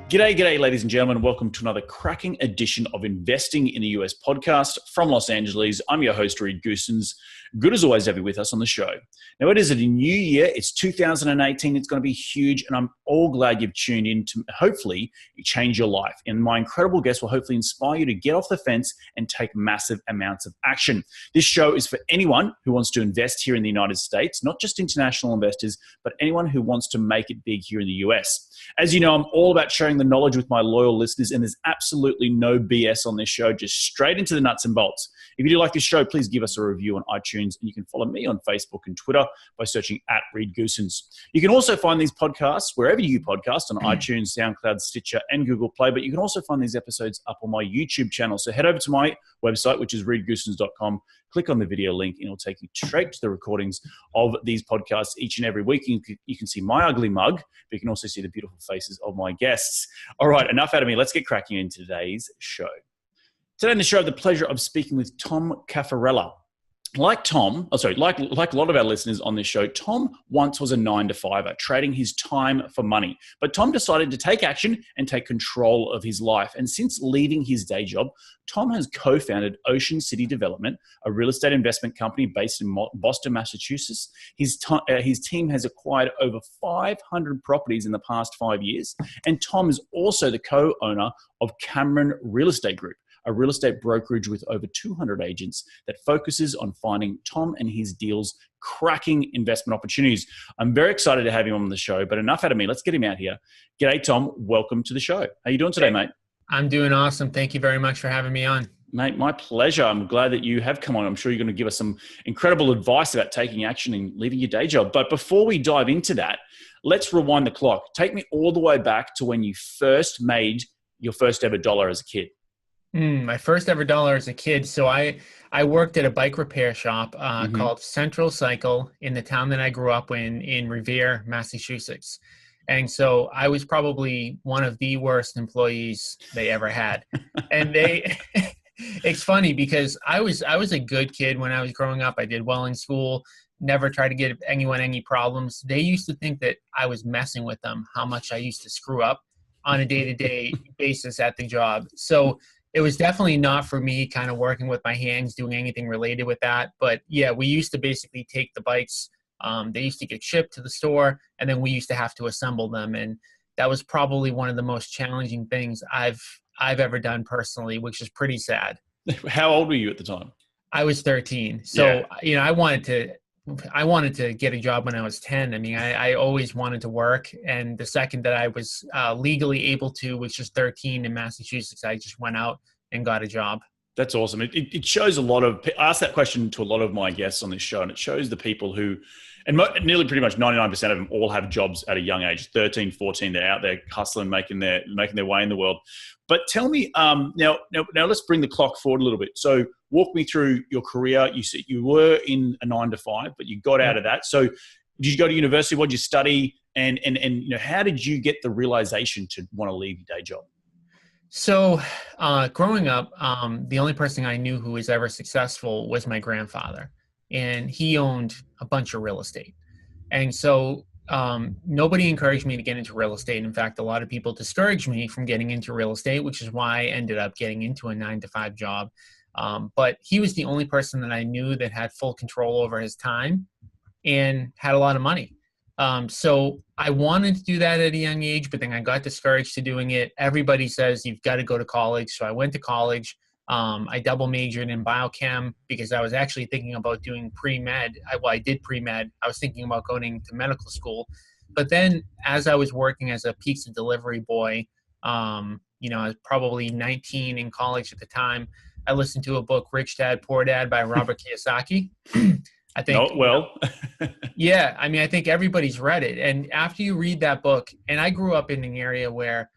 G'day, ladies and gentlemen. Welcome to another cracking edition of Investing in the US podcast from Los Angeles. I'm your host, Reed Goossens. Good as always to have you with us on the show. Now, it is a new year. It's 2018. It's going to be huge, and I'm all glad you've tuned in to hopefully change your life. And my incredible guest will hopefully inspire you to get off the fence and take massive amounts of action. This show is for anyone who wants to invest here in the United States, not just international investors, but anyone who wants to make it big here in the US. As you know, I'm all about sharing the knowledge with my loyal listeners, and there's absolutely no BS on this show, just straight into the nuts and bolts. If you do like this show, please give us a review on iTunes, and you can follow me on Facebook and Twitter by searching @ReedGoossens. You can also find these podcasts wherever you podcast, on iTunes, SoundCloud, Stitcher, and Google Play, but you can also find these episodes up on my YouTube channel. So head over to my website, which is reedgoossens.com, click on the video link, and it'll take you straight to the recordings of these podcasts each and every week. You can see my ugly mug, but you can also see the beautiful faces of my guests. All right, enough out of me. Let's get cracking into today's show. Today on the show, I have the pleasure of speaking with Tom Cafarella. Like a lot of our listeners on this show, Tom once was a 9-to-5er, trading his time for money. But Tom decided to take action and take control of his life. And since leaving his day job, Tom has co-founded Ocean City Development, a real estate investment company based in Boston, Massachusetts. His team has acquired over 500 properties in the past 5 years. And Tom is also the co-owner of Cameron Real Estate Group, a real estate brokerage with over 200 agents that focuses on finding Tom and his deals cracking investment opportunities. I'm very excited to have him on the show, but enough out of me. Let's get him out here. G'day, Tom. Welcome to the show. How you doing today, mate? I'm doing awesome. Thank you very much for having me on. Mate, my pleasure. I'm glad that you have come on. I'm sure you're going to give us some incredible advice about taking action and leaving your day job. But before we dive into that, let's rewind the clock. Take me all the way back to when you first made your first ever dollar as a kid. My first ever dollar as a kid. So I worked at a bike repair shop called Central Cycle in the town that I grew up in Revere, Massachusetts. And so I was probably one of the worst employees they ever had. And it's funny because I was a good kid when I was growing up. I did well in school, never tried to give anyone any problems. They used to think that I was messing with them, how much I used to screw up on a day-to-day basis at the job. So it was definitely not for me, kind of working with my hands, doing anything related with that. But yeah, we used to basically take the bikes. They used to get shipped to the store, and then we used to have to assemble them. And that was probably one of the most challenging things I've ever done personally, which is pretty sad. How old were you at the time? I was 13. So, I wanted to get a job when I was 10. I mean, I always wanted to work. And the second that I was legally able to, which was 13 in Massachusetts, I just went out and got a job. That's awesome. It shows a lot of, I ask that question to a lot of my guests on this show, and it shows the people who, and nearly pretty much 99% of them all have jobs at a young age, 13, 14, they're out there hustling, making their way in the world. But tell me, now let's bring the clock forward a little bit. So walk me through your career. You said you were in a 9-to-5, but you got out of that. So did you go to university? What did you study? And how did you get the realization to want to leave your day job? So growing up, the only person I knew who was ever successful was my grandfather, and he owned a bunch of real estate. And so nobody encouraged me to get into real estate. In fact, a lot of people discouraged me from getting into real estate, which is why I ended up getting into a 9-to-5 job. But he was the only person that I knew that had full control over his time and had a lot of money. So I wanted to do that at a young age, but then I got discouraged to doing it. Everybody says you've got to go to college. So I went to college. I double majored in biochem because I was actually thinking about doing pre-med. I did pre-med. I was thinking about going to medical school. But then as I was working as a pizza delivery boy, I was probably 19 in college at the time, I listened to a book, Rich Dad, Poor Dad by Robert Kiyosaki. I think, yeah, I mean, I think everybody's read it. And after you read that book, and I grew up in an area where,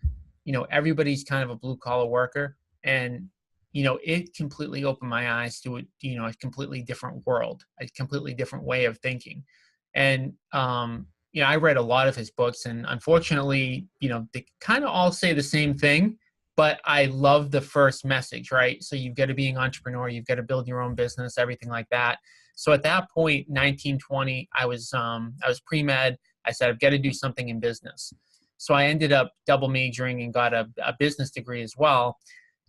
everybody's kind of a blue collar worker, and, it completely opened my eyes to a completely different world, a completely different way of thinking. And, I read a lot of his books, and unfortunately, they kind of all say the same thing, but I love the first message, right? So you've got to be an entrepreneur, you've got to build your own business, everything like that. So at that point, 1920, I was pre-med. I said, I've got to do something in business. So I ended up double majoring and got a business degree as well.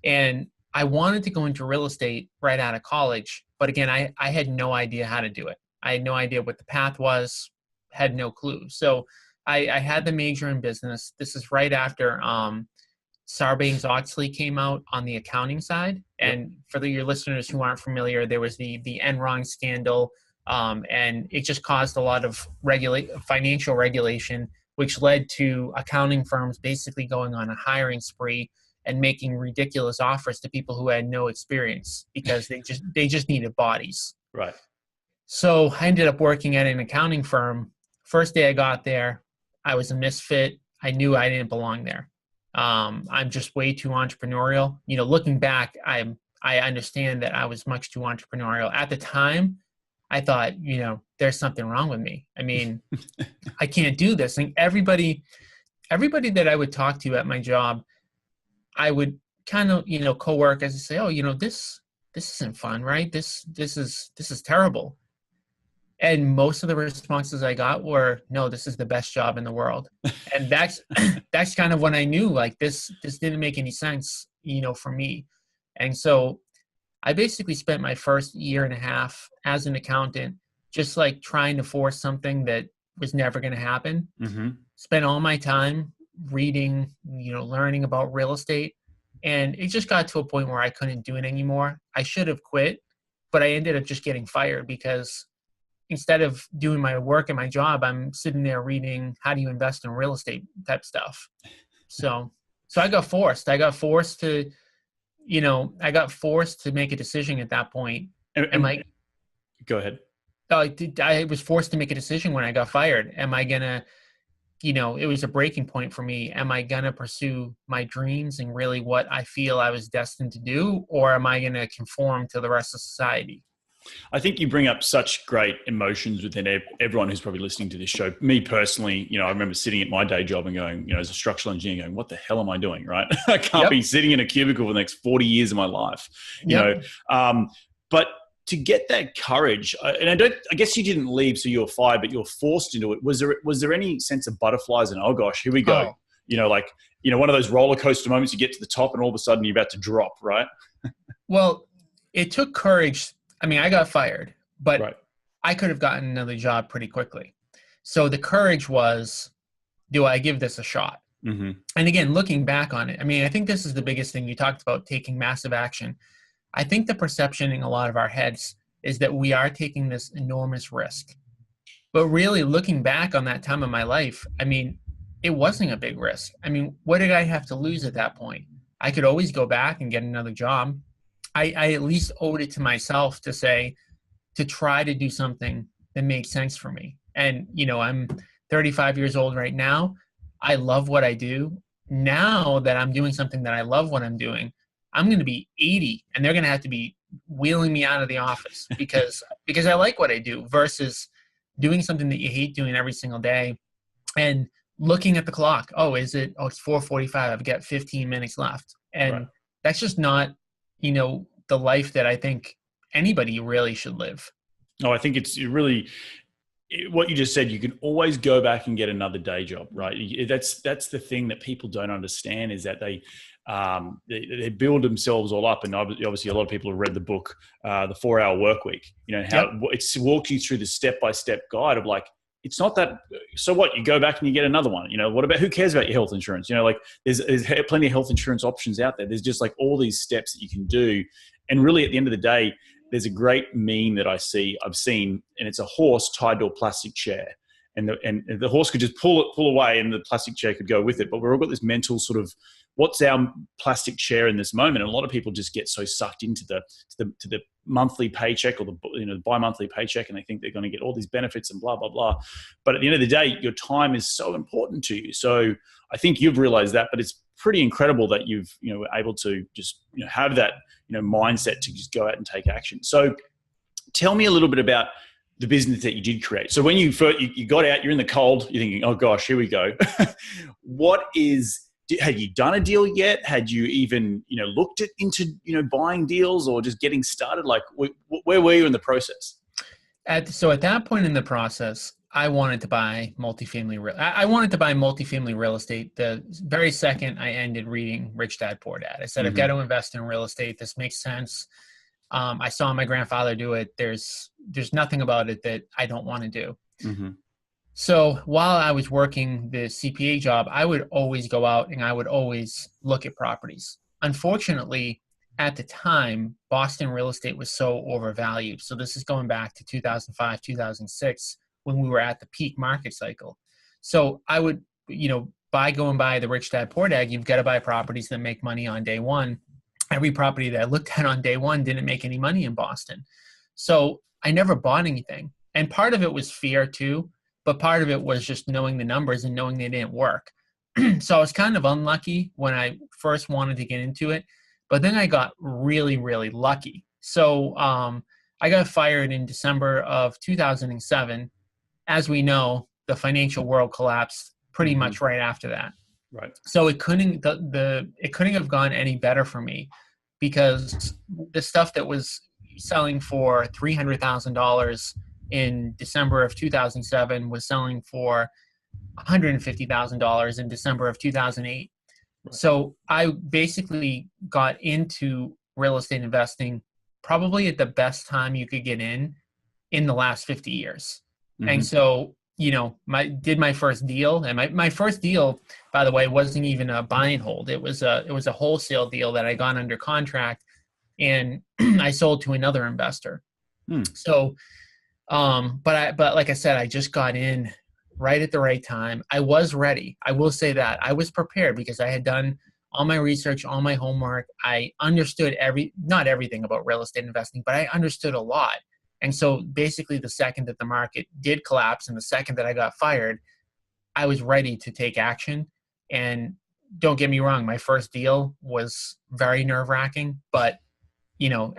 And I wanted to go into real estate right out of college. But again, I had no idea how to do it. I had no idea what the path was, had no clue. So I had the major in business. This is right after Sarbanes-Oxley came out on the accounting side. And for your listeners who aren't familiar, there was the Enron scandal, and it just caused a lot of financial regulation, which led to accounting firms basically going on a hiring spree and making ridiculous offers to people who had no experience because they just needed bodies. Right. So I ended up working at an accounting firm. First day I got there, I was a misfit. I knew I didn't belong there. I'm just way too entrepreneurial. Looking back, I understand that I was much too entrepreneurial. At the time, I thought, there's something wrong with me. I mean, I can't do this. And everybody that I would talk to at my job, I would kind of, coworkers and say, oh, this isn't fun, right? This is terrible. And most of the responses I got were, no, this is the best job in the world. And that's kind of when I knew, like, this didn't make any sense, for me. And so I basically spent my first year and a half as an accountant, just like trying to force something that was never going to happen. Mm-hmm. Spent all my time reading, learning about real estate. And it just got to a point where I couldn't do it anymore. I should have quit, but I ended up just getting fired because instead of doing my work and my job, I'm sitting there reading how do you invest in real estate type stuff. So I got forced. I got forced to make a decision at that point. Go ahead. I was forced to make a decision when I got fired. Am I gonna, it was a breaking point for me. Am I gonna pursue my dreams and really what I feel I was destined to do, or am I gonna conform to the rest of society? I think you bring up such great emotions within everyone who's probably listening to this show. Me personally, I remember sitting at my day job and going, as a structural engineer, going, what the hell am I doing, right? I can't be sitting in a cubicle for the next 40 years of my life, But to get that courage, and I guess you didn't leave, so you were fired, but you were forced into it. Was there any sense of butterflies and, oh gosh, here we go? One of those roller coaster moments, you get to the top and all of a sudden you're about to drop, right? Well, it took courage. I mean, I got fired, but I could have gotten another job pretty quickly. So the courage was, do I give this a shot? Mm-hmm. And again, looking back on it, I mean, I think this is the biggest thing. You talked about taking massive action. I think the perception in a lot of our heads is that we are taking this enormous risk. But really looking back on that time of my life, I mean, it wasn't a big risk. I mean, what did I have to lose at that point? I could always go back and get another job. I at least owed it to myself to try to do something that made sense for me. And, I'm 35 years old right now. I love what I do. Now that I'm doing something that I love what I'm doing, I'm going to be 80 and they're going to have to be wheeling me out of the office because I like what I do versus doing something that you hate doing every single day and looking at the clock. It's 4:45. I've got 15 minutes left. And that's just not, the life that I think anybody really should live. No, I think it's really what you just said. You can always go back and get another day job, right? That's the thing that people don't understand is that they build themselves all up. And obviously a lot of people have read the book, The 4-Hour Workweek, it walks you through the step-by-step guide of like, it's not that, so what, you go back and you get another one, what about, who cares about your health insurance? There's plenty of health insurance options out there. There's just like all these steps that you can do. And really at the end of the day, there's a great meme that I've seen, and it's a horse tied to a plastic chair. And the horse could just pull away and the plastic chair could go with it. But we've all got this mental sort of, what's our plastic chair in this moment? And a lot of people just get so sucked into the monthly paycheck or the bi-monthly paycheck, and they think they're going to get all these benefits and blah, blah, blah. But at the end of the day, your time is so important to you. So I think you've realized that, but it's pretty incredible that you've, were able to just, have that, mindset to just go out and take action. So tell me a little bit about the business that you did create. So when you first, you got out, you're in the cold, you're thinking, oh gosh, here we go. Had you done a deal yet? Had you even, looked into buying deals or just getting started? Like, where were you in the process? So at that point in the process, I wanted to buy I wanted to buy multifamily real estate. The very second I ended reading Rich Dad Poor Dad, I said, I've got to invest in real estate. This makes sense. I saw my grandfather do it. There's nothing about it that I don't want to do. Mm-hmm. So while I was working the CPA job, I would always go out and I would always look at properties. Unfortunately, at the time, Boston real estate was so overvalued. So this is going back to 2005, 2006, when we were at the peak market cycle. So I would, going by the Rich Dad Poor Dad, you've got to buy properties that make money on day one. Every property that I looked at on day one didn't make any money in Boston. So I never bought anything. And part of it was fear too, but part of it was just knowing the numbers and knowing they didn't work. So I was kind of unlucky when I first wanted to get into it, but then I got really, really lucky. So I got fired in December of 2007. As we know, the financial world collapsed pretty much right after that. Right. So it couldn't have gone any better for me, because the stuff that was selling for $300,000 in December of 2007 was selling for $150,000 in December of 2008. Right. So I basically got into real estate investing probably at the best time you could get in the last 50 years. Mm-hmm. And so, did my first deal, and my first deal, by the way, wasn't even a buy and hold. It was a wholesale deal that I got under contract, and I sold to another investor. So, but like I said, I just got in right at the right time. I was ready. I will say that I was prepared because I had done all my research, all my homework. I understood not everything about real estate investing, but I understood a lot. And so basically the second that the market did collapse and the second that I got fired, I was ready to take action. And don't get me wrong, my first deal was very nerve-wracking, but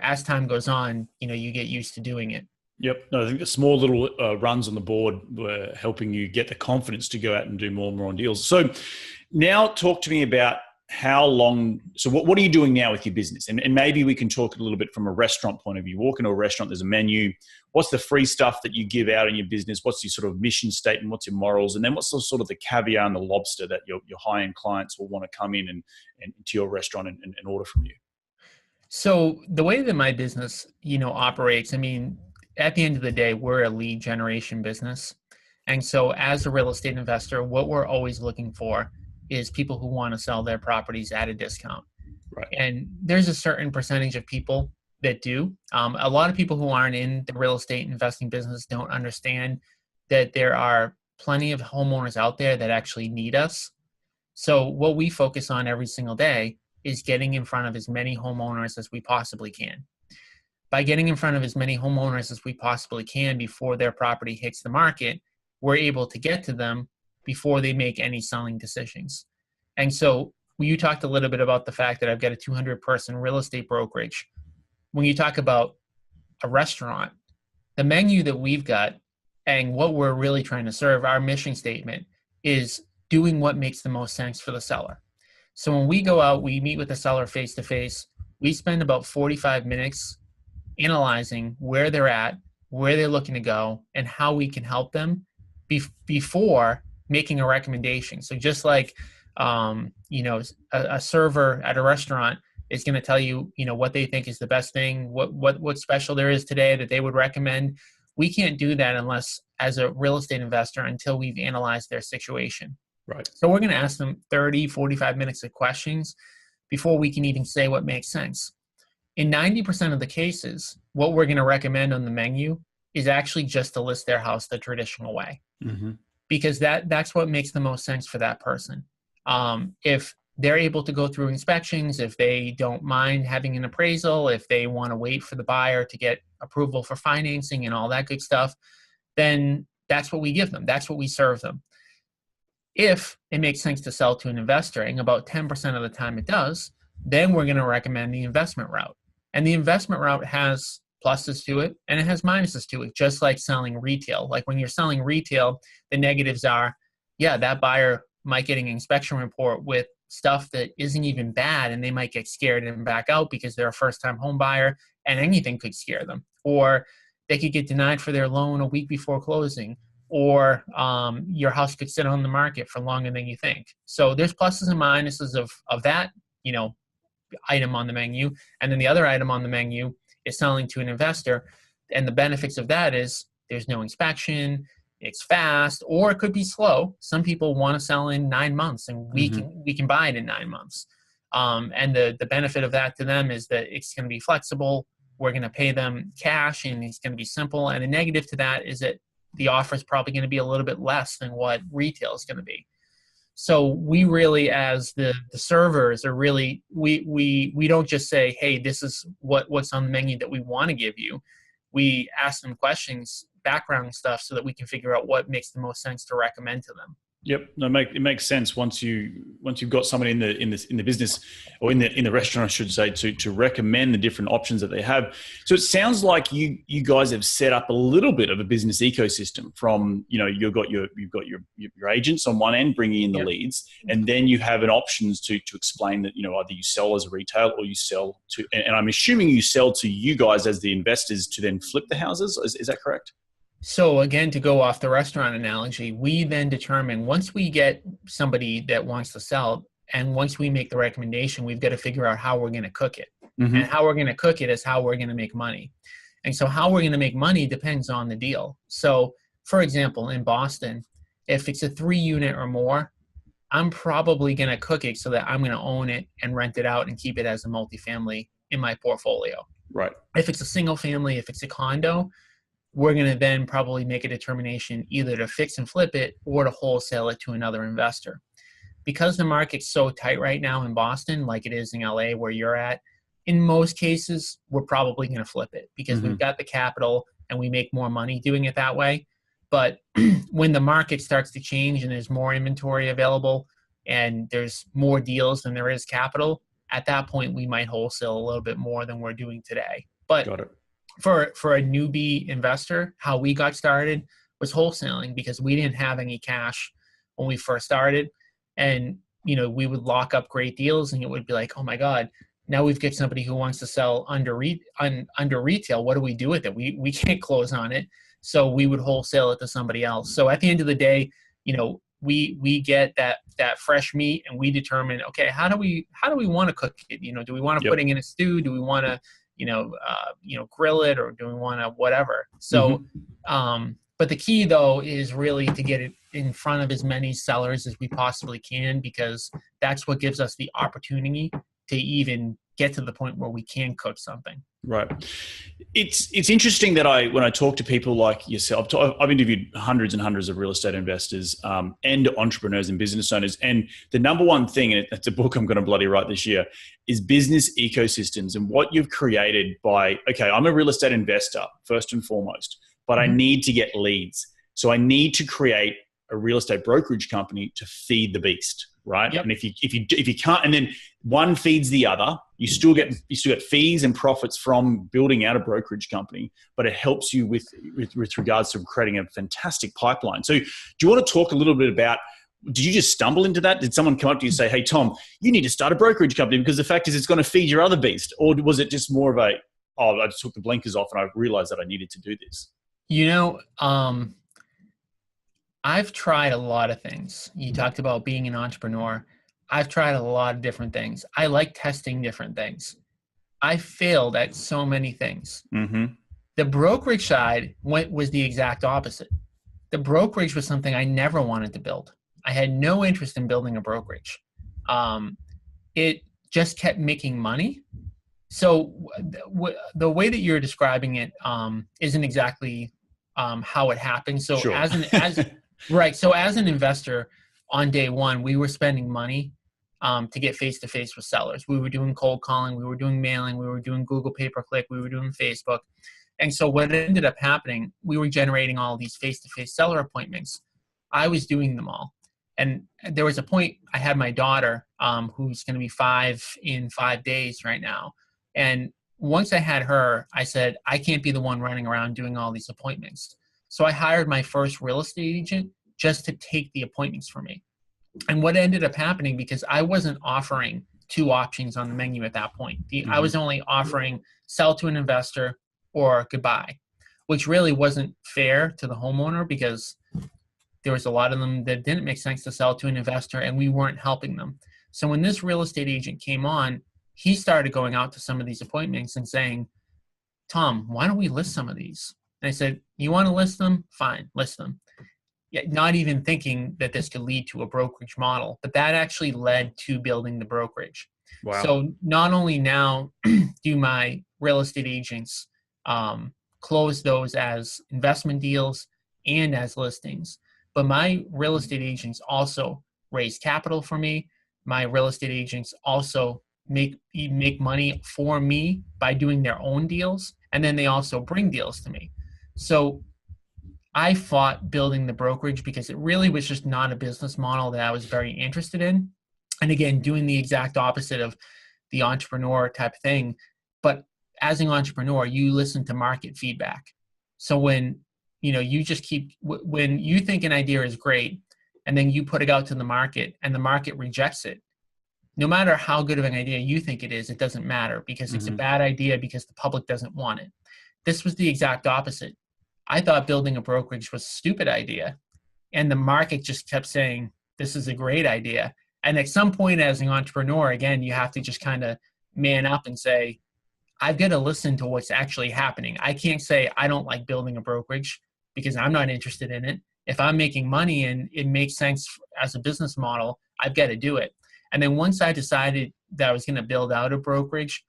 as time goes on, you get used to doing it. Yep. No, I think the small little runs on the board were helping you get the confidence to go out and do more and more on deals. So now talk to me about how long, so what are you doing now with your business? And maybe we can talk a little bit from a restaurant point of view. Walk into a restaurant, there's a menu. What's the free stuff that you give out in your business? What's your sort of mission statement? What's your morals? And then what's the sort of the caviar and the lobster that your high-end clients will want to come in and to your restaurant and order from you? So the way that my business, operates, at the end of the day, we're a lead generation business. And so as a real estate investor, what we're always looking for is people who want to sell their properties at a discount. Right. And there's a certain percentage of people that do. A lot of people who aren't in the real estate investing business don't understand that there are plenty of homeowners out there that actually need us. So what we focus on every single day is getting in front of as many homeowners as we possibly can. By getting in front of as many homeowners as we possibly can before their property hits the market, we're able to get to them before they make any selling decisions. And so you talked a little bit about the fact that I've got a 200-person real estate brokerage. When you talk about a restaurant, the menu that we've got and what we're really trying to serve, our mission statement is doing what makes the most sense for the seller. So when we go out, we meet with the seller face-to-face. We spend about 45 minutes analyzing where they're at, where they're looking to go, and how we can help them before making a recommendation. So just like, a server at a restaurant is going to tell you, what they think is the best thing, what special there is today that they would recommend. We can't do that unless, as a real estate investor, until we've analyzed their situation. Right. So we're going to ask them 30, 45 minutes of questions before we can even say what makes sense. In 90% of the cases, what we're going to recommend on the menu is actually just to list their house the traditional way. Mm-hmm. Because that's what makes the most sense for that person. If they're able to go through inspections, if they don't mind having an appraisal, if they want to wait for the buyer to get approval for financing and all that good stuff, then that's what we give them. That's what we serve them. If it makes sense to sell to an investor, and about 10% of the time it does, then we're going to recommend the investment route. And the investment route has pluses to it and it has minuses to it, just like selling retail. Like when you're selling retail, the negatives are, that buyer might get an inspection report with stuff that isn't even bad, and they might get scared and back out because they're a first-time home buyer and anything could scare them. Or they could get denied for their loan a week before closing. or your house could sit on the market for longer than you think. So there's pluses and minuses of that, item on the menu. And then the other item on the menu is selling to an investor. And the benefits of that is there's no inspection, it's fast, or it could be slow. Some people want to sell in 9 months, and we can buy it in 9 months. And the benefit of that to them is that it's going to be flexible. We're going to pay them cash, and it's going to be simple. And the negative to that is that the offer is probably going to be a little bit less than what retail is going to be. So we really, as the servers, are really, we don't just say, hey, this is what's on the menu that we want to give you. We ask them questions, background stuff, so that we can figure out what makes the most sense to recommend to them. Yep, it makes sense once you've got somebody in the business, or in the restaurant, I should say, to recommend the different options that they have. So it sounds like you guys have set up a little bit of a business ecosystem. From you've got your agents on one end bringing in the leads, and then you have an options to explain that either you sell as a retail, or you sell to, and I'm assuming you sell to you guys as the investors to then flip the houses. Is that correct? So again, to go off the restaurant analogy, we then determine, once we get somebody that wants to sell, and once we make the recommendation, we've got to figure out how we're going to cook it. And how we're going to cook it is how we're going to make money. And so how we're going to make money depends on the deal. So for example, in Boston, if it's a 3-unit or more, I'm probably going to cook it so that I'm going to own it and rent it out and keep it as a multifamily in my portfolio. Right. If it's a single family, if it's a condo, we're going to then probably make a determination either to fix and flip it or to wholesale it to another investor. Because the market's so tight right now in Boston, like it is in LA where you're at, in most cases, we're probably going to flip it because we've got the capital and we make more money doing it that way. But when the market starts to change and there's more inventory available and there's more deals than there is capital, at that point, we might wholesale a little bit more than we're doing today. But got it. For a newbie investor, how we got started was wholesaling, because we didn't have any cash when we first started. And, we would lock up great deals and it would be like, oh my God, now we've got somebody who wants to sell under retail. What do we do with it? We can't close on it. So we would wholesale it to somebody else. So at the end of the day, we get that fresh meat and we determine, okay, how do we want to cook it? Do we want to put it in a stew? Do we want to, grill it, or do we want to whatever? So, but the key though is really to get it in front of as many sellers as we possibly can, because that's what gives us the opportunity to even get to the point where we can cook something. Right. It's interesting that when I talk to people like yourself, I've interviewed hundreds and hundreds of real estate investors and entrepreneurs and business owners. And the number one thing, and it's a book I'm going to bloody write this year, is business ecosystems, and what you've created by, okay, I'm a real estate investor first and foremost, but I need to get leads. So I need to create a real estate brokerage company to feed the beast. Right. Yep. And if you can't, and then one feeds the other, you still get fees and profits from building out a brokerage company, but it helps you with regards to creating a fantastic pipeline. So do you want to talk a little bit about, did you just stumble into that? Did someone come up to you and say, hey, Tom, you need to start a brokerage company because the fact is it's going to feed your other beast? Or was it just more of I just took the blinkers off and I realized that I needed to do this? I've tried a lot of things. You talked about being an entrepreneur. I've tried a lot of different things. I like testing different things. I failed at so many things. The brokerage side was the exact opposite. The brokerage was something I never wanted to build. I had no interest in building a brokerage. It just kept making money. So the way that you're describing it isn't exactly how it happened. So sure. Right. So as an investor on day one, we were spending money to get face-to-face with sellers. We were doing cold calling. We were doing mailing. We were doing Google pay-per-click. We were doing Facebook. And so what ended up happening, we were generating all these face-to-face seller appointments. I was doing them all. And there was a point, I had my daughter, who's going to be 5 in 5 days right now. And once I had her, I said, I can't be the one running around doing all these appointments. So I hired my first real estate agent just to take the appointments for me. And what ended up happening, because I wasn't offering 2 options on the menu at that point. I was only offering sell to an investor or goodbye, which really wasn't fair to the homeowner, because There was a lot of them that didn't make sense to sell to an investor, and we weren't helping them. So when this real estate agent came on, he started going out to some of these appointments and saying, Tom, why don't we list some of these? And I said, you want to list them? Fine, list them. Yet not even thinking that this could lead to a brokerage model, but that actually led to building the brokerage. Wow. So not only now do my real estate agents close those as investment deals and as listings, but my real estate agents also raise capital for me. My real estate agents also make money for me by doing their own deals, and then they also bring deals to me. So I fought building the brokerage because it really was just not a business model that I was very interested in. And again, doing the exact opposite of the entrepreneur type thing. But as an entrepreneur, you listen to market feedback. So when you just when you think an idea is great and then you put it out to the market and the market rejects it, no matter how good of an idea you think it is, it doesn't matter because it's a bad idea because the public doesn't want it. This was the exact opposite. I thought building a brokerage was a stupid idea. And the market just kept saying, this is a great idea. And at some point as an entrepreneur, again, you have to just kind of man up and say, I've got to listen to what's actually happening. I can't say I don't like building a brokerage because I'm not interested in it. If I'm making money and it makes sense as a business model, I've got to do it. And then once I decided that I was going to build out a brokerage,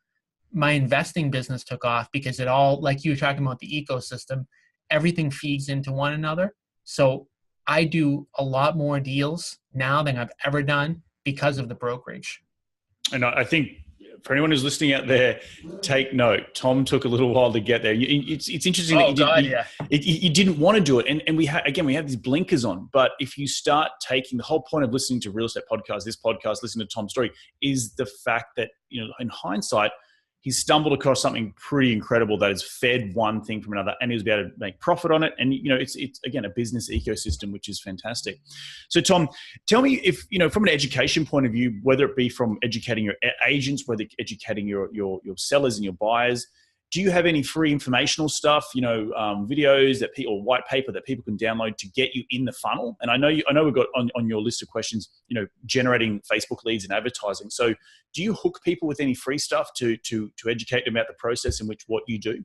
my investing business took off because it all, like you were talking about the ecosystem, everything feeds into one another. So I do a lot more deals now than I've ever done because of the brokerage. And I think for anyone who's listening out there, take note. Tom took a little while to get there. It's interesting that you didn't want to do it. And we have these blinkers on. But if you start taking the whole point of listening to real estate podcasts, this podcast, listening to Tom's story, is the fact that, in hindsight, he's stumbled across something pretty incredible that has fed one thing from another, and he was able to make profit on it. And, it's again, a business ecosystem, which is fantastic. So Tom, tell me if, from an education point of view, whether it be from educating your agents, whether educating your sellers and your buyers, do you have any free informational stuff, videos that or white paper that people can download to get you in the funnel? And I know we've got on your list of questions, generating Facebook leads and advertising. So do you hook people with any free stuff to educate them about the process in which what you do?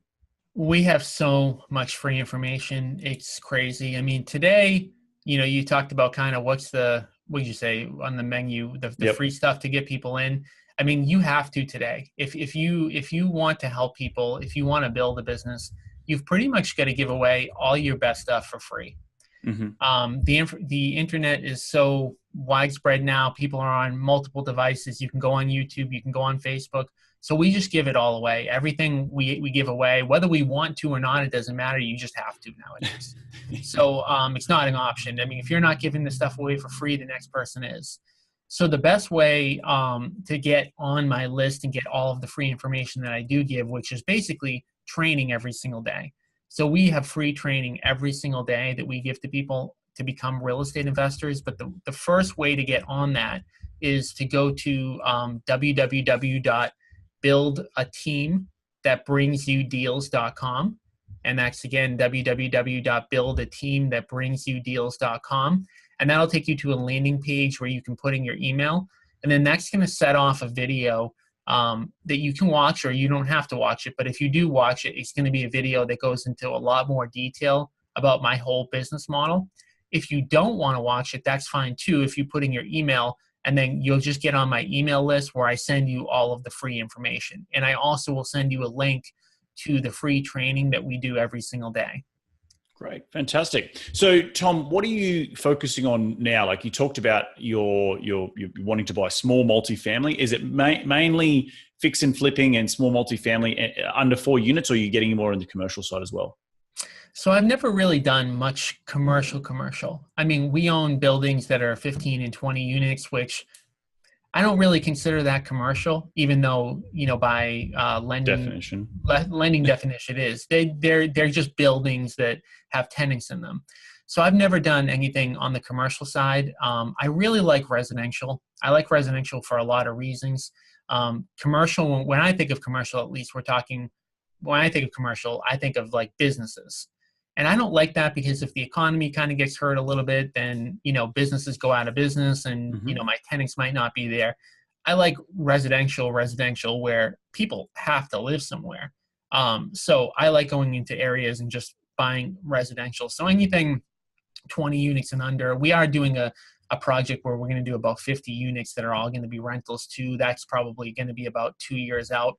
We have so much free information. It's crazy. I mean, today, you talked about kind of what did you say on the menu, the free stuff to get people in. I mean, you have to today. If you want to help people, if you want to build a business, you've pretty much got to give away all your best stuff for free. The internet is so widespread now. People are on multiple devices. You can go on YouTube. You can go on Facebook. So we just give it all away. Everything we give away, whether we want to or not, it doesn't matter. You just have to nowadays. So it's not an option. I mean, if you're not giving this stuff away for free, the next person is. So the best way to get on my list and get all of the free information that I do give, which is basically training every single day. So we have free training every single day that we give to people to become real estate investors. But the first way to get on that is to go to www.buildateamthatbringsyoudeals.com. And that's, again, www.buildateamthatbringsyoudeals.com. And that'll take you to a landing page where you can put in your email. And then that's going to set off a video that you can watch, or you don't have to watch it. But if you do watch it, it's going to be a video that goes into a lot more detail about my whole business model. If you don't want to watch it, that's fine too. If you put in your email, and then you'll just get on my email list where I send you all of the free information. And I also will send you a link to the free training that we do every single day. Great. Fantastic. So Tom, what are you focusing on now? Like you talked about you're wanting to buy small multifamily. Is it mainly fix and flipping and small multifamily under 4 units, or are you getting more on the commercial side as well? So I've never really done much commercial. I mean, we own buildings that are 15 and 20 units, which I don't really consider that commercial, even though, by lending definition it is. They're just buildings that have tenants in them. So I've never done anything on the commercial side. I really like residential. I like residential for a lot of reasons. Commercial, when I think of commercial, at least when I think of commercial, I think of like businesses. And I don't like that, because if the economy kind of gets hurt a little bit, then, businesses go out of business and, my tenants might not be there. I like residential where people have to live somewhere. So I like going into areas and just buying residential. So anything 20 units and under. We are doing a project where we're going to do about 50 units that are all going to be rentals too. That's probably going to be about 2 years out.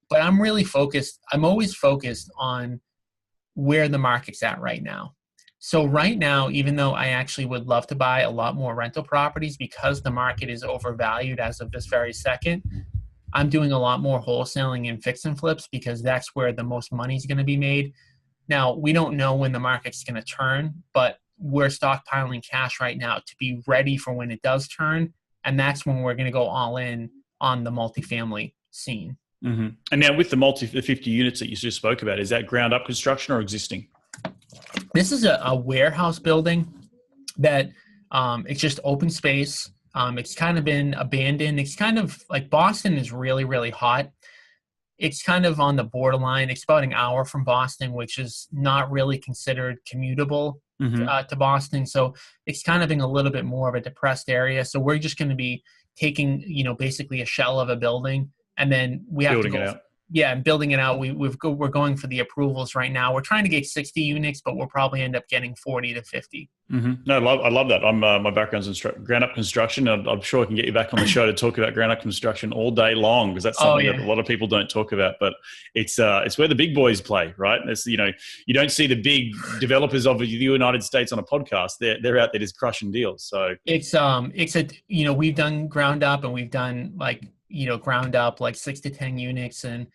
But I'm always focused on where the market's at right now. So right now, even though I actually would love to buy a lot more rental properties, because the market is overvalued as of this very second, I'm doing a lot more wholesaling and fix and flips, because that's where the most money is going to be made. Now, we don't know when the market's going to turn, but we're stockpiling cash right now to be ready for when it does turn. And that's when we're going to go all in on the multifamily scene. Mm-hmm. And now with the 50 units that you just spoke about, is that ground up construction or existing? This is a warehouse building that it's just open space. It's kind of been abandoned. It's kind of like, Boston is really, really hot. It's kind of on the borderline. It's about an hour from Boston, which is not really considered commutable to Boston. So it's kind of in a little bit more of a depressed area. So we're just going to be taking, basically a shell of a building, and then we have building to go. It out. Yeah, building it out. We're going for the approvals right now. We're trying to get 60 units, but we'll probably end up getting 40 to 50. Mm-hmm. No, I love that. My background's in ground up construction. I'm sure I can get you back on the show to talk about ground up construction all day long, because that's something that a lot of people don't talk about. But it's where the big boys play, right? It's, you don't see the big developers of the United States on a podcast. They're out there just crushing deals. So we've done ground up, and we've done ground up like 6 to 10 units, and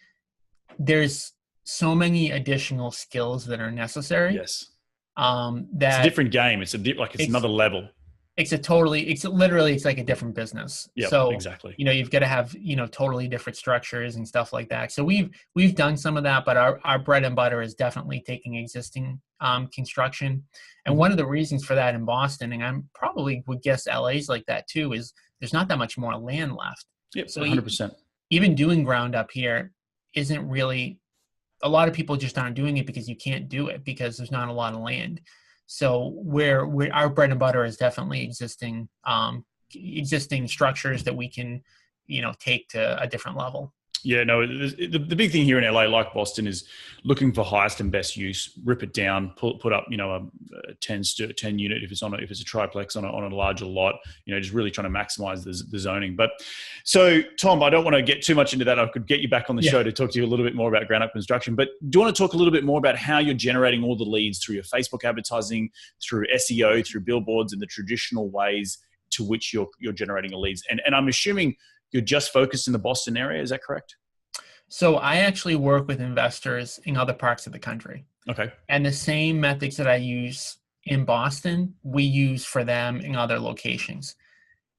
there's so many additional skills that are necessary. Yes. That it's a different game. It's another level. It's like a different business. Yeah, so exactly. You've got to have, totally different structures and stuff like that. So we've done some of that, but our bread and butter is definitely taking existing construction. And one of the reasons for that in Boston, and I probably would guess LA's like that too, is there's not that much more land left. Yep, so 100%. Even doing ground up here isn't really, a lot of people just aren't doing it because you can't do it because there's not a lot of land. So where our bread and butter is definitely existing structures that we can, take to a different level. Yeah, no, the big thing here in LA, like Boston, is looking for highest and best use, rip it down, put up, a 10 unit if it's a triplex on a larger lot, just really trying to maximize the zoning. But so, Tom, I don't want to get too much into that. I could get you back on the show to talk to you a little bit more about ground up construction. But do you want to talk a little bit more about how you're generating all the leads through your Facebook advertising, through SEO, through billboards, and the traditional ways to which you're generating the leads? And I'm assuming you're just focused in the Boston area. Is that correct? So I actually work with investors in other parts of the country. Okay. And the same methods that I use in Boston, we use for them in other locations.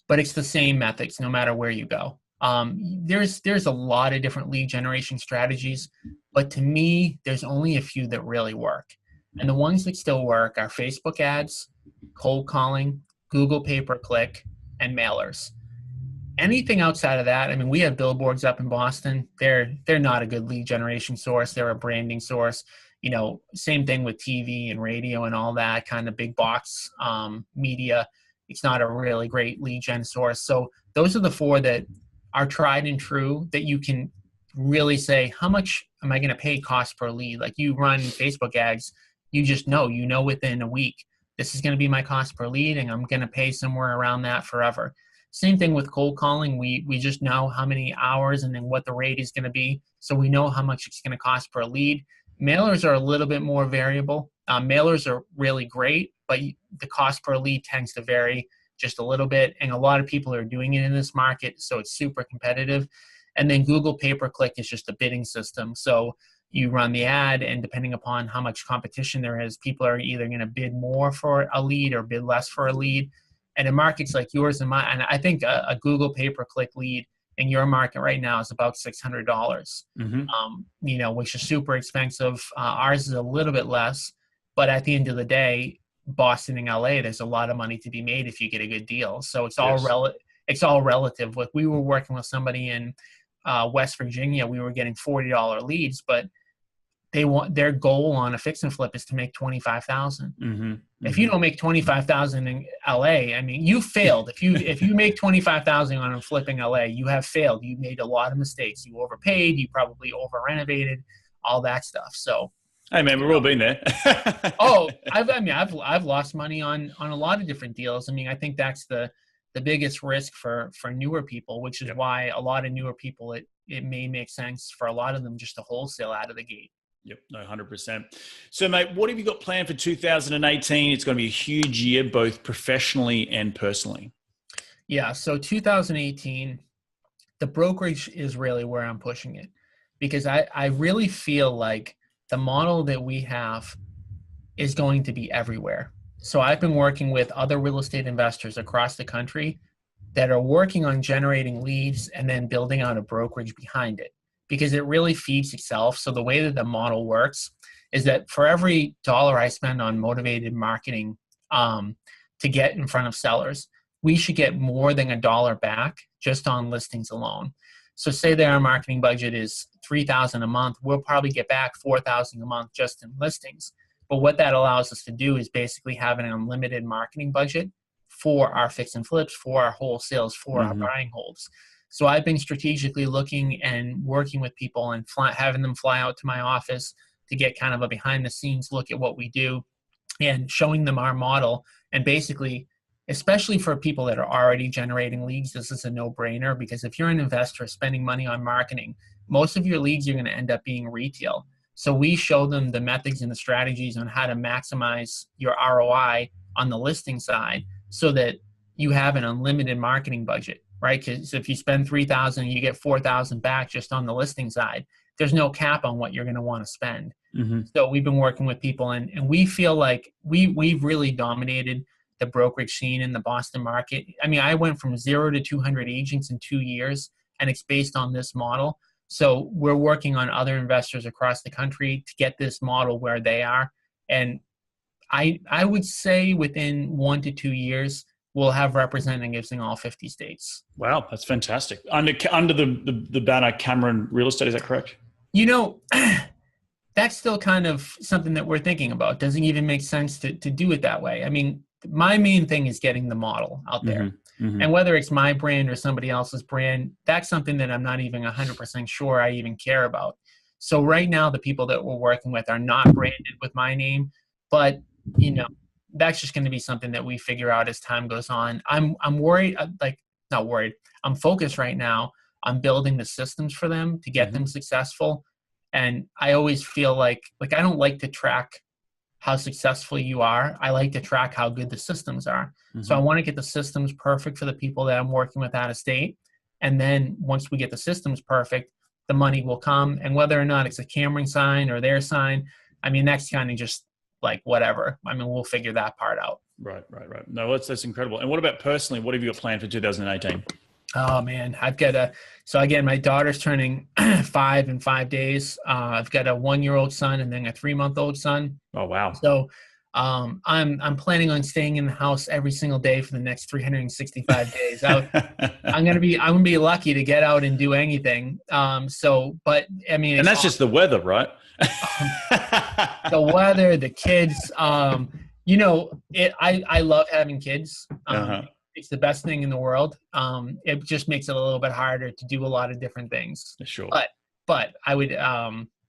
But it's the same methods no matter where you go. There's a lot of different lead generation strategies, but to me, there's only a few that really work. And the ones that still work are Facebook ads, cold calling, Google pay-per-click, and mailers. Anything outside of that, I mean, we have billboards up in Boston. They're not a good lead generation source. They're a branding source. Same thing with TV and radio and all that kind of big box media. It's not a really great lead gen source. So those are the four that are tried and true that you can really say, how much am I going to pay cost per lead? Like you run Facebook ads, you just know, within a week, this is going to be my cost per lead, and I'm going to pay somewhere around that forever. Same thing with cold calling. We just know how many hours and then what the rate is going to be. So we know how much it's going to cost per lead. Mailers are a little bit more variable. Mailers are really great, but the cost per lead tends to vary just a little bit. And a lot of people are doing it in this market, so it's super competitive. And then Google pay-per-click is just a bidding system. So you run the ad, and depending upon how much competition there is, people are either going to bid more for a lead or bid less for a lead. And in markets like yours and mine, and I think a Google pay-per-click lead in your market right now is about $600, which is super expensive. Ours is a little bit less, but at the end of the day, Boston and LA, there's a lot of money to be made if you get a good deal. So it's all relative. Like we were working with somebody in West Virginia, we were getting $40 leads, but their goal on a fix and flip is to make 25,000. If you don't make 25,000 in LA, I mean, you failed. If you make 25,000 on a flip in LA, you have failed. You made a lot of mistakes. You overpaid. You probably over renovated, all that stuff. So, hey man, we've all been there. I've lost money on a lot of different deals. I mean, I think that's the biggest risk for newer people, which is why a lot of newer people, it may make sense for a lot of them just to wholesale out of the gate. Yep, no, 100%. So, mate, what have you got planned for 2018? It's going to be a huge year, both professionally and personally. Yeah, so 2018, the brokerage is really where I'm pushing it, because I really feel like the model that we have is going to be everywhere. So I've been working with other real estate investors across the country that are working on generating leads and then building out a brokerage behind it, because it really feeds itself. So the way that the model works is that for every dollar I spend on motivated marketing to get in front of sellers, we should get more than $1 back just on listings alone. So say that our marketing budget is $3,000 a month, we'll probably get back $4,000 a month just in listings. But what that allows us to do is basically have an unlimited marketing budget for our fix and flips, for our wholesales, for our buying holds. So I've been strategically looking and working with people and having them fly out to my office to get kind of a behind the scenes look at what we do and showing them our model. And basically, especially for people that are already generating leads, this is a no-brainer, because if you're an investor spending money on marketing, most of your leads are going to end up being retail. So we show them the methods and the strategies on how to maximize your ROI on the listing side so that you have an unlimited marketing budget, right? Because if you spend $3,000, you get $4,000 back just on the listing side. There's no cap on what you're going to want to spend. So we've been working with people, and we feel like we've really dominated the brokerage scene in the Boston market. I mean, I went from 0 to 200 agents in 2 years, and it's based on this model. So we're working on other investors across the country to get this model where they are. And I would say within 1 to 2 years, we'll have representatives in all 50 states. Wow, that's fantastic. Under the banner Cameron Real Estate, is that correct? You know, that's still kind of something that we're thinking about. Doesn't even make sense to do it that way. I mean, my main thing is getting the model out there. And whether it's my brand or somebody else's brand, that's something that I'm not even 100% sure I even care about. So right now, the people that we're working with are not branded with my name, but you know, that's just going to be something that we figure out as time goes on. I'm worried, not worried. I'm focused right now on building the systems for them to get them successful. And I always feel like I don't like to track how successful you are. I like to track how good the systems are. So I want to get the systems perfect for the people that I'm working with out of state. And then once we get the systems perfect, the money will come. And whether or not it's a Cameron sign or their sign, I mean, that's kind of just like whatever. I mean, we'll figure that part out. Right. No, that's incredible. And what about personally? What have you got planned for 2018? Oh man, I've got so again, my daughter's turning 5 in 5 days. I've got a 1-year-old son and then a 3-month-old son. Oh, wow. So I'm planning on staying in the house every single day for the next 365 days. I'm gonna be lucky to get out and do anything. But I mean, and that's just the weather, right? The weather, the kids. You know, I love having kids. It's the best thing in the world. It just makes it a little bit harder to do a lot of different things. Sure. But I would,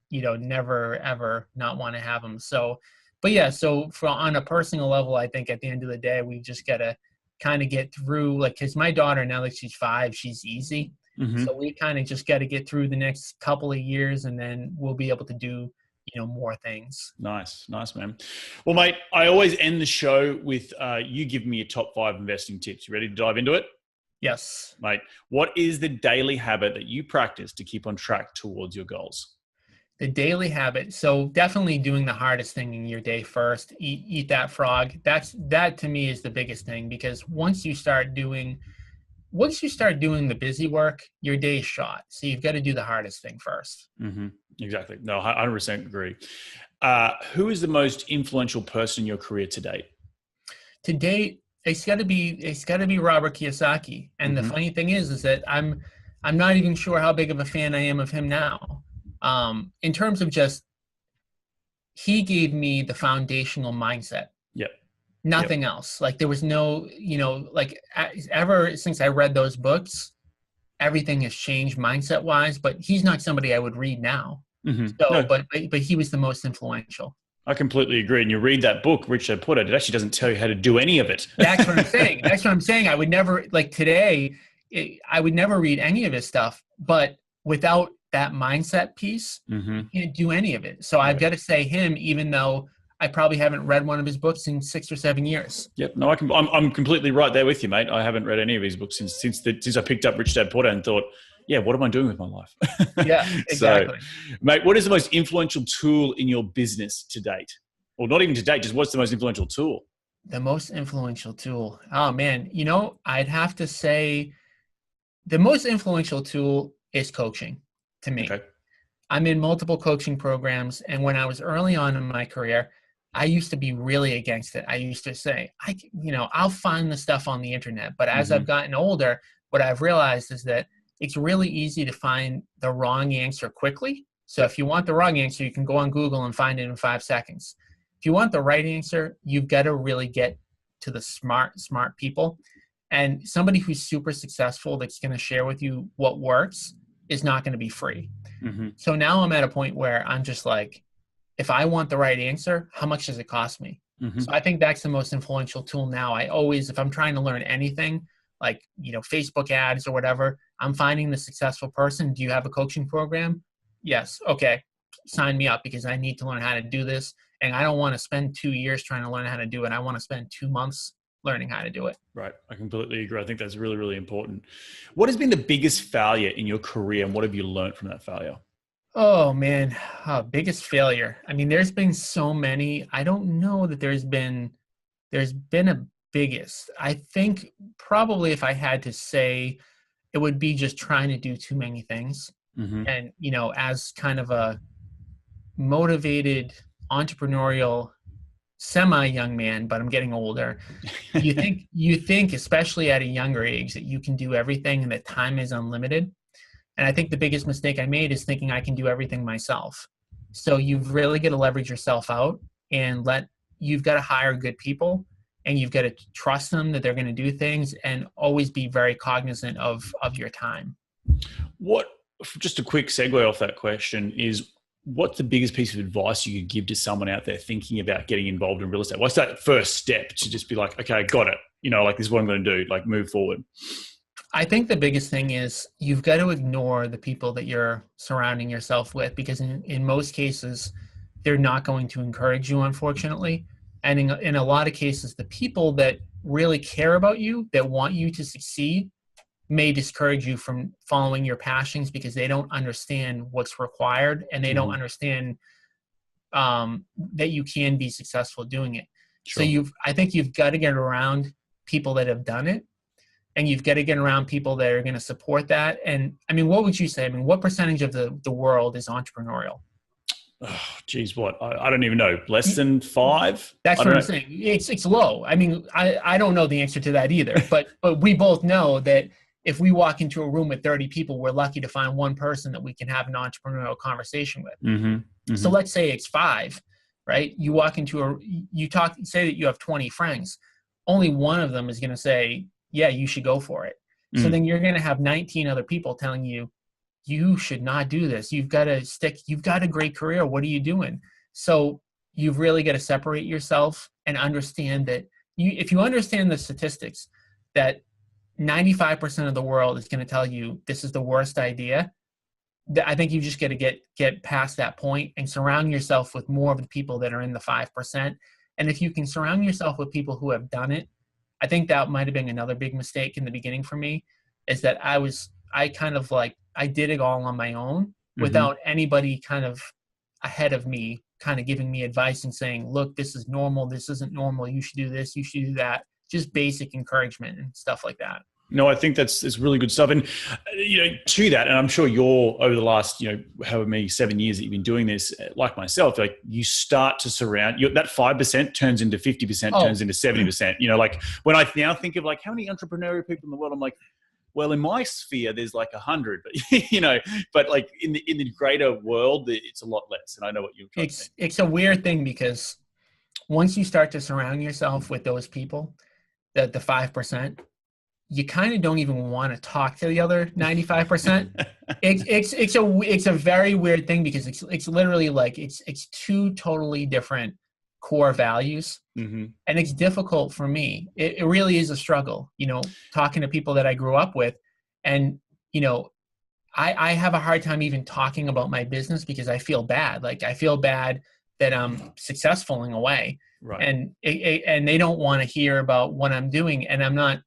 never ever not want to have them. So, but yeah, so on a personal level, I think at the end of the day, we just got to kind of get through, because my daughter, now that she's 5, she's easy. So we kind of just got to get through the next couple of years, and then we'll be able to do, more things. Nice, man. Well, mate, I always end the show with you giving me your top 5 investing tips. You ready to dive into it? Yes. Mate, what is the daily habit that you practice to keep on track towards your goals? The daily habit. So definitely doing the hardest thing in your day first. Eat that frog. That to me is the biggest thing, because once you start doing the busy work, your day's shot. So you've got to do the hardest thing first. Exactly. No, 100% agree. Who is the most influential person in your career to date? To date, it's got to be Robert Kiyosaki. And the funny thing is that I'm not even sure how big of a fan I am of him now. In terms of just he gave me the foundational mindset. Yep. Nothing else. Like there was no, like ever since I read those books, everything has changed mindset wise, but he's not somebody I would read now. Mm-hmm. So, No, but he was the most influential. I completely agree. And you read that book, Rich Dad Poor Dad, it actually doesn't tell you how to do any of it. That's what I'm saying. That's what I'm saying. I would never, like today, I would never read any of his stuff, but without that mindset piece, Mm-hmm. you can't do any of it. So I've got to say him, even though I probably haven't read one of his books in 6 or 7 years. Yep. No, I'm completely right there with you, mate. I haven't read any of his books since I picked up Rich Dad Poor Dad and thought, yeah, what am I doing with my life? Yeah, exactly. So, mate, what is the most influential tool in your business to date? Or not even to date, just what's the most influential tool? The most influential tool. Oh man, I'd have to say the most influential tool is coaching to me. Okay. I'm in multiple coaching programs, and when I was early on in my career, I used to be really against it. I used to say, I'll find the stuff on the internet. But as I've gotten older, what I've realized is that it's really easy to find the wrong answer quickly. So if you want the wrong answer, you can go on Google and find it in 5 seconds. If you want the right answer, you've got to really get to the smart people. And somebody who's super successful that's going to share with you what works is not going to be free. Mm-hmm. So now I'm at a point where I'm just like, if I want the right answer, how much does it cost me? Mm-hmm. So I think that's the most influential tool now. I always, if I'm trying to learn anything, like, Facebook ads or whatever, I'm finding the successful person. Do you have a coaching program? Yes. Okay. Sign me up because I need to learn how to do this. And I don't want to spend 2 years trying to learn how to do it. I want to spend 2 months learning how to do it. Right. I completely agree. I think that's really, really important. What has been the biggest failure in your career and what have you learned from that failure? Oh man, biggest failure. I mean, there's been so many. I don't know that there's been a biggest. I think probably if I had to say, it would be just trying to do too many things. Mm-hmm. And, as kind of a motivated entrepreneurial semi-young man, but I'm getting older. You think, especially at a younger age, that you can do everything and that time is unlimited. And I think the biggest mistake I made is thinking I can do everything myself. So you've really got to leverage yourself out and you've got to hire good people and you've got to trust them that they're going to do things and always be very cognizant of your time. Just a quick segue off that question is, what's the biggest piece of advice you could give to someone out there thinking about getting involved in real estate? What's that first step to just be like, okay, I got it. This is what I'm going to do, like move forward. I think the biggest thing is you've got to ignore the people that you're surrounding yourself with, because in most cases, they're not going to encourage you, unfortunately. And in a lot of cases, the people that really care about you, that want you to succeed, may discourage you from following your passions because they don't understand what's required and they don't understand that you can be successful doing it. Sure. So I think you've got to get around people that have done it, and you've got to get around people that are going to support that. And I mean, what would you say? I mean, what percentage of the world is entrepreneurial? Oh, geez, what? I don't even know. Less than 5? That's what I'm saying. It's low. I mean, I don't know the answer to that either, but we both know that if we walk into a room with 30 people, we're lucky to find one person that we can have an entrepreneurial conversation with. Mm-hmm. Mm-hmm. So let's say it's 5, right? You walk into say that you have 20 friends. Only one of them is going to say, yeah, you should go for it. Mm-hmm. So then you're going to have 19 other people telling you, you should not do this. You've got a great career. What are you doing? So you've really got to separate yourself and understand that if you understand the statistics that 95% of the world is going to tell you this is the worst idea, I think you just got to get past that point and surround yourself with more of the people that are in the 5%. And if you can surround yourself with people who have done it, I think that might have been another big mistake in the beginning for me, is that I did it all on my own without anybody kind of ahead of me kind of giving me advice and saying, look, this is normal. This isn't normal. You should do this. You should do that. Just basic encouragement and stuff like that. No, I think it's really good stuff. And, to that, and I'm sure you're over the last, however many 7 years that you've been doing this, like myself, like you start to surround that 5% turns into 50%, turns into 70%, like when I now think of like how many entrepreneurial people in the world, I'm like, well, in my sphere, there's like 100, but you know, but like in the greater world, it's a lot less. And I know what you're trying to mean. It's a weird thing because once you start to surround yourself with those people, the 5%, you kind of don't even want to talk to the other 95%. It's a very weird thing because it's literally like it's two totally different core values. Mm-hmm. And it's difficult for me. It really is a struggle, you know, talking to people that I grew up with. And, you know, I have a hard time even talking about my business because I feel bad. Like I feel bad that I'm successful in a way. Right. And they don't want to hear about what I'm doing. And I'm not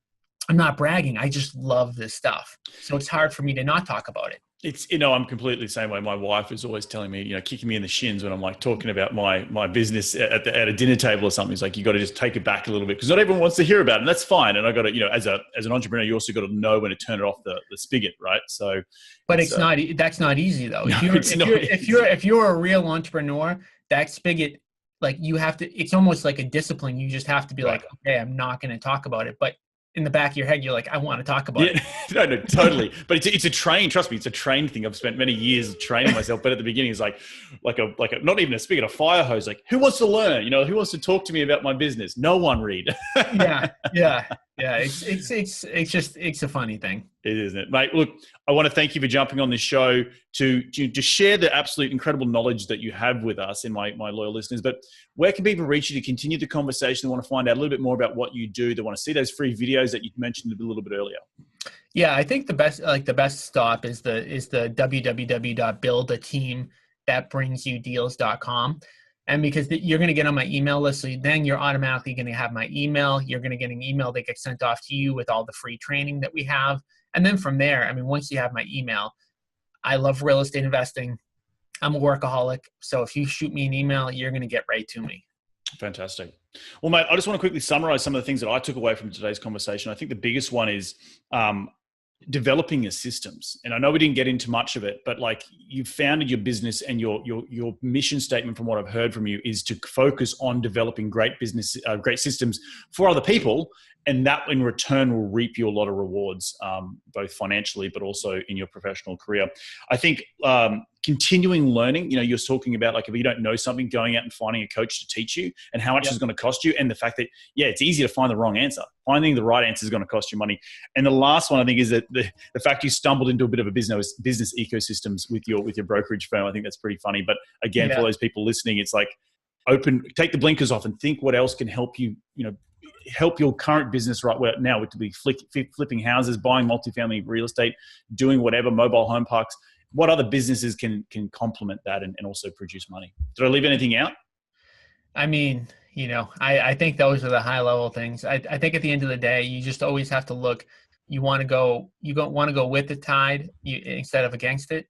bragging. I just love this stuff. So it's hard for me to not talk about it. It's, you know, I'm completely the same way. My wife is always telling me, you know, kicking me in the shins when I'm like talking about my business at a dinner table or something. It's like, you got to just take it back a little bit because not everyone wants to hear about it. And that's fine. And I got to, you know, as an entrepreneur, you also got to know when to turn it off the spigot. Right. So, but that's not easy though. No, if you're a real entrepreneur, that spigot, like you have to, it's almost like a discipline. You just have to be like, okay, I'm not going to talk about it. But in the back of your head, you're like, I want to talk about it. No, totally. But it's a train. Trust me, it's a train thing. I've spent many years training myself. But at the beginning, it's like a not even a spigot, a fire hose. Like, who wants to learn? You know, who wants to talk to me about my business? No one, Reed. Yeah. It's a funny thing. It is, isn't it, mate? Look, I want to thank you for jumping on this show to share the absolute incredible knowledge that you have with us and my loyal listeners. But where can people reach you to continue the conversation? They want to find out a little bit more about what you do. They want to see those free videos that you mentioned a little bit earlier. Yeah, I think the best stop is the www.buildateamthatbringsyoudeals.com. And because you're going to get on my email list, so then you're automatically going to have my email. You're going to get an email that gets sent off to you with all the free training that we have. And then from there, I mean, once you have my email, I love real estate investing. I'm a workaholic. So if you shoot me an email, you're going to get right to me. Fantastic. Well, mate, I just want to quickly summarize some of the things that I took away from today's conversation. I think the biggest one is developing your systems. And I know we didn't get into much of it, but like you've founded your business and your mission statement from what I've heard from you is to focus on developing great systems for other people. And that in return will reap you a lot of rewards, both financially, but also in your professional career. I think continuing learning, you know, you're talking about like if you don't know something, going out and finding a coach to teach you and how much it's going to cost you. And the fact that, it's easy to find the wrong answer. Finding the right answer is going to cost you money. And the last one I think is that the fact you stumbled into a bit of a business ecosystems with your brokerage firm. I think that's pretty funny. But again, for those people listening, it's like take the blinkers off and think what else can help you, help your current business right now, which would be flipping houses, buying multifamily real estate, doing whatever, mobile home parks. What other businesses can complement that and also produce money? Did I leave anything out? I mean, I think those are the high level things. I think at the end of the day, you just always have to look, you want to go with the tide instead of against it.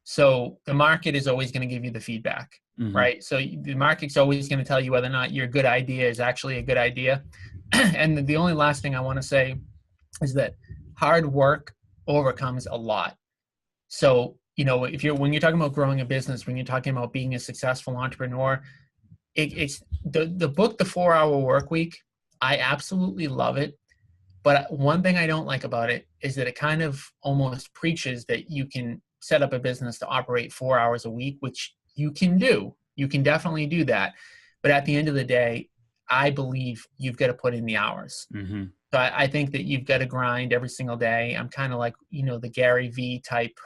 So the market is always going to give you the feedback, right? So the market's always going to tell you whether or not your good idea is actually a good idea. And the only last thing I want to say is that hard work overcomes a lot. So, when you're talking about growing a business, when you're talking about being a successful entrepreneur, it's the book, The 4-Hour Work Week. I absolutely love it. But one thing I don't like about it is that it kind of almost preaches that you can set up a business to operate 4 hours a week, which you can do. You can definitely do that. But at the end of the day, I believe you've got to put in the hours. Mm-hmm. So I think that you've got to grind every single day. I'm kind of like, the Gary V type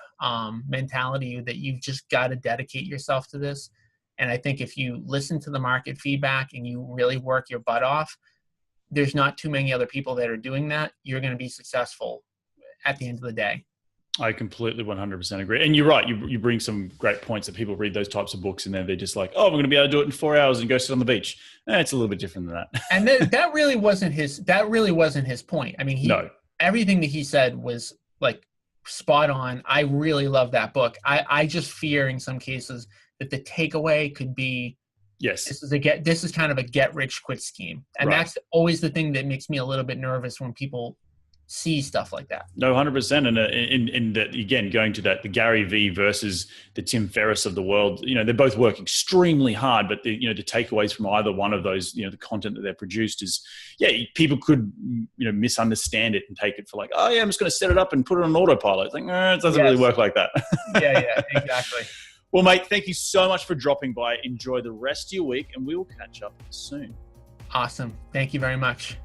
mentality that you've just got to dedicate yourself to this. And I think if you listen to the market feedback and you really work your butt off, there's not too many other people that are doing that. You're going to be successful at the end of the day. I completely 100% agree. And you're right. You bring some great points that people read those types of books and then they're just like, oh, I'm going to be able to do it in 4 hours and go sit on the beach. It's a little bit different than that. And that really wasn't his point. I mean, everything that he said was like spot on. I really love that book. I just fear in some cases that the takeaway could be, yes, this is kind of a get rich quick scheme. And that's always the thing that makes me a little bit nervous when people see stuff like that. No, 100%. And in that, again, going to that, the Gary Vee versus the Tim Ferriss of the world, they both work extremely hard, but the takeaways from either one of those, the content that they're produced is, people could, misunderstand it and take it for like, oh yeah, I'm just going to set it up and put it on autopilot. It's like, it doesn't really work like that. Yeah, exactly. Well, mate, thank you so much for dropping by. Enjoy the rest of your week, and we will catch up soon. Awesome. Thank you very much.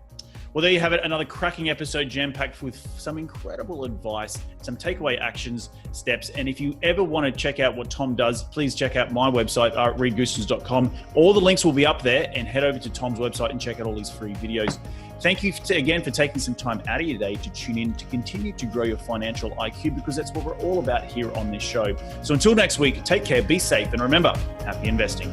Well, there you have it. Another cracking episode jam-packed with some incredible advice, some takeaway actions, steps. And if you ever want to check out what Tom does, please check out my website, readgoossens.com. All the links will be up there, and head over to Tom's website and check out all these free videos. Thank you again for taking some time out of your day to tune in to continue to grow your financial IQ, because that's what we're all about here on this show. So until next week, take care, be safe, and remember, happy investing.